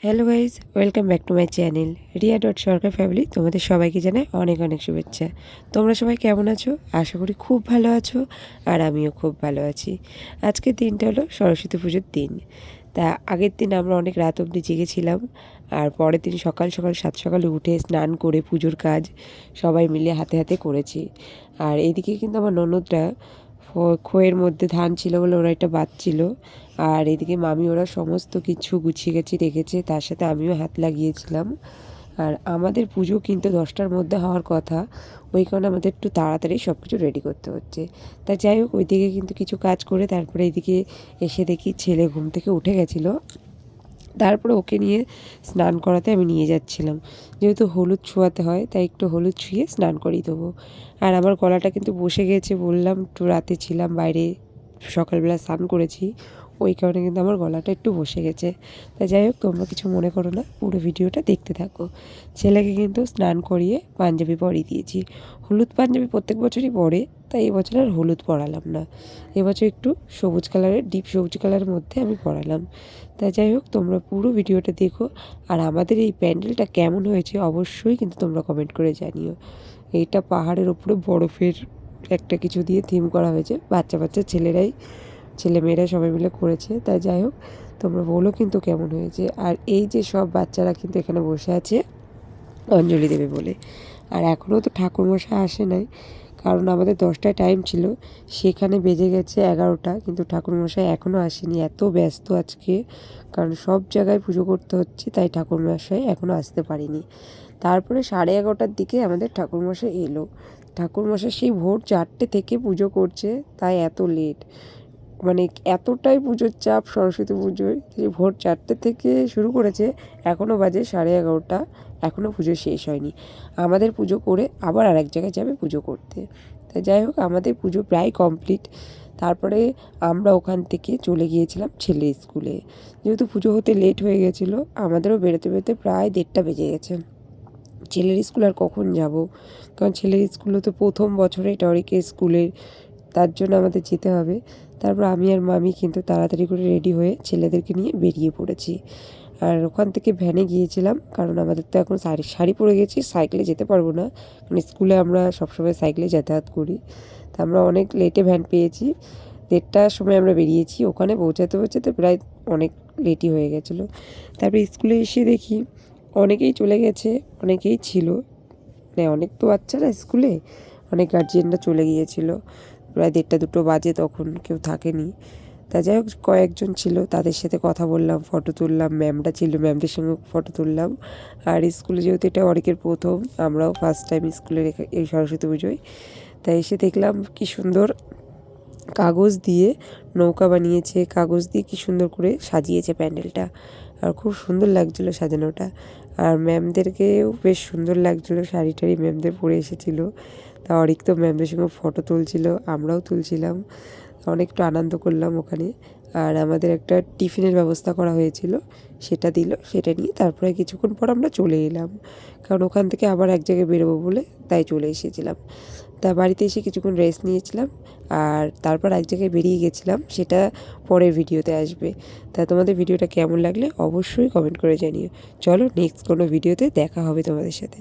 Hello guys, welcome back to my channel রিয়া.সরকার family. তোমাদের সবাইকে জানাই অনেক অনেক শুভেচ্ছা। তোমরা সবাই কেমন আছো? আশা করি খুব ভালো আছো, আর আমিও খুব ভালো আছি। আজকের দিনটা হলো সরস্বতী পুজোর দিন। তা আগের দিন আমরা অনেক রাত অবধি জেগেছিলাম, আর পরের দিন সকাল সকাল সাত সকালে উঠে স্নান করে পুজোর কাজ সবাই মিলে হাতে হাতে করেছি। আর এইদিকে কিন্তু আমার ননদরা খোয়ের মধ্যে ধান ছিল বলে ওরা এটা বাঁধছিল, আর এদিকে মামি ওরা সমস্ত কিছু গুছিয়ে গেছিয়ে রেখেছে, তার সাথে আমিও হাত লাগিয়েছিলাম। আর আমাদের পুজো কিন্তু 10টার মধ্যে হওয়ার কথা, ওই কারণে আমাদের একটু তাড়াতাড়ি সব কিছু রেডি করতে হচ্ছে। তা যাই হোক, ওইদিকে কিন্তু কিছু কাজ করে তারপরে এদিকে এসে দেখি ছেলে ঘুম থেকে উঠে গেছিলো। তারপরে ওকে নিয়ে স্নান করাতে আমি নিয়ে যাচ্ছিলাম, যেহেতু হলুদ ছোঁয়াতে হয় তাই একটু হলুদ ছুঁয়ে স্নান করিয়ে দেবো। আর আমার গলাটা কিন্তু বসে গেছে, বললাম একটু রাতে ছিলাম বাইরে, সকালবেলা স্নান করেছি, ওই কারণে কিন্তু আমার গলাটা একটু বসে গেছে। তা যাই হোক, তোমরা কিছু মনে করো না, পুরো ভিডিওটা দেখতে থাকো। ছেলেকে কিন্তু স্নান করিয়ে পাঞ্জাবি পরিয়ে দিয়েছি। হলুদ পাঞ্জাবি প্রত্যেক বছরই পরে, তাই এবছর আর হলুদ পরালাম না। এবছর একটু সবুজ কালারের, ডিপ সবুজ কালারের মধ্যে আমি পরালাম। তা যাই হোক, তোমরা পুরো ভিডিওটা দেখো। আর আমাদের এই প্যান্ডেলটা কেমন হয়েছে অবশ্যই কিন্তু তোমরা কমেন্ট করে জানিও। এইটা পাহাড়ের ওপরে বরফের একটা কিছু দিয়ে থিম করা হয়েছে, বাচ্চা বাচ্চা ছেলেমেয়েরা সবাই মিলে করেছে। তাই যাই হোক, তোমরা বলো কিন্তু কেমন হয়েছে। আর এই যে সব বাচ্চারা কিন্তু এখানে বসে আছে অঞ্জলি দেবে বলে। আর এখনও তো ঠাকুরমশাই আসে নাই, কারণ আমাদের 10টায় টাইম ছিল, সেখানে বেজে গেছে 11টা, কিন্তু ঠাকুরমশাই এখনও আসেনি। এত ব্যস্ত আজকে, কারণ সব জায়গায় পুজো করতে হচ্ছে, তাই ঠাকুরমশাই এখনও আসতে পারেনি। তারপরে 11:30টার দিকে আমাদের ঠাকুরমশাই এলো। ঠাকুরমশাই সেই ভোর 4টে থেকে পুজো করছে, তাই এত লেট। মানে এতটাই পুজোর চাপ সরস্বতী পুজোয় যে ভোর 4টে থেকে শুরু করেছে, এখনও বাজে 11:30, এখনও পুজো শেষ হয়নি। আমাদের পুজো করে আবার আরেক জায়গায় যাবে পুজো করতে। তাই যাই হোক, আমাদের পুজো প্রায় কমপ্লিট। তারপরে আমরা ওখান থেকে চলে গিয়েছিলাম ছেলের স্কুলে, যেহেতু পুজো হতে লেট হয়ে গেছিলো, আমাদেরও বেরোতে বেরোতে প্রায় 1:30 বেজে গেছে। ছেলের স্কুল আর কখন যাব, কারণ ছেলের স্কুলও তো প্রথম বছরে টরিকের স্কুলের, তার জন্য আমাদের যেতে হবে। তারপর আমি আর মামি কিন্তু তাড়াতাড়ি করে রেডি হয়ে ছেলেদেরকে নিয়ে বেরিয়ে পড়েছি। আর ওখান থেকে ভ্যানে গিয়েছিলাম, কারণ আমাদের তো এখন শাড়ি পরে গেছি, সাইকেলে যেতে পারবো না, কারণ স্কুলে আমরা সবসময় সাইকেলে যাতায়াত করি। তা আমরা অনেক লেটে ভ্যান পেয়েছি, 1:30টার সময় আমরা বেরিয়েছি। ওখানে পৌঁছাতে পৌঁছাতে প্রায় অনেক লেটই হয়ে গেছিলো। তারপরে স্কুলে এসে দেখি অনেকেই চলে গেছে, অনেকেই ছিল, মানে অনেক তো বাচ্চারা স্কুলে, অনেক গার্জিয়ানরা চলে গিয়েছিলো। প্রায় 1:30-2 বাজে, তখন কেউ থাকেনি। তা যাই হোক, কয়েকজন ছিল, তাদের সাথে কথা বললাম, ফটো তুললাম। ম্যামরা ছিল, ম্যামদের সঙ্গে ফটো তুললাম। আর স্কুলে যেহেতু এটা অনেকের প্রথম, আমরাও ফার্স্ট টাইম স্কুলে এই সরস্বতী পুজোয়, তাই এসে দেখলাম কি সুন্দর কাগজ দিয়ে নৌকা বানিয়েছে, কাগজ দিয়ে কি সুন্দর করে সাজিয়েছে প্যান্ডেলটা, আর খুব সুন্দর লাগছিলো সাজানোটা। আর ম্যামদেরকেও বেশ সুন্দর লাগছিলো, শাড়ি টাড়ি ম্যামদের পরে এসেছিলো। তা অরিক তো ম্যামদের সঙ্গে ফটো তুলছিল, আমরাও তুলছিলাম, অনেক একটু আনন্দ করলাম ওখানে। আর আমাদের একটা টিফিনের ব্যবস্থা করা হয়েছিল, সেটা দিল, সেটা নিয়ে তারপরে কিছুক্ষণ পর আমরা চলে এলাম, কারণ ওখান থেকে আবার এক জায়গায় বেরোবো বলে তাই চলে এসেছিলাম। তা বাড়িতে এসে কিছুক্ষণ রেস্ট নিয়েছিলাম, আর তারপর এক জায়গায় বেরিয়ে গেছিলাম, সেটা পরের ভিডিওতে আসবে। তা তোমাদের ভিডিওটা কেমন লাগলে অবশ্যই কমেন্ট করে জানিও। চলো নেক্সট কোনো ভিডিওতে দেখা হবে তোমাদের সাথে।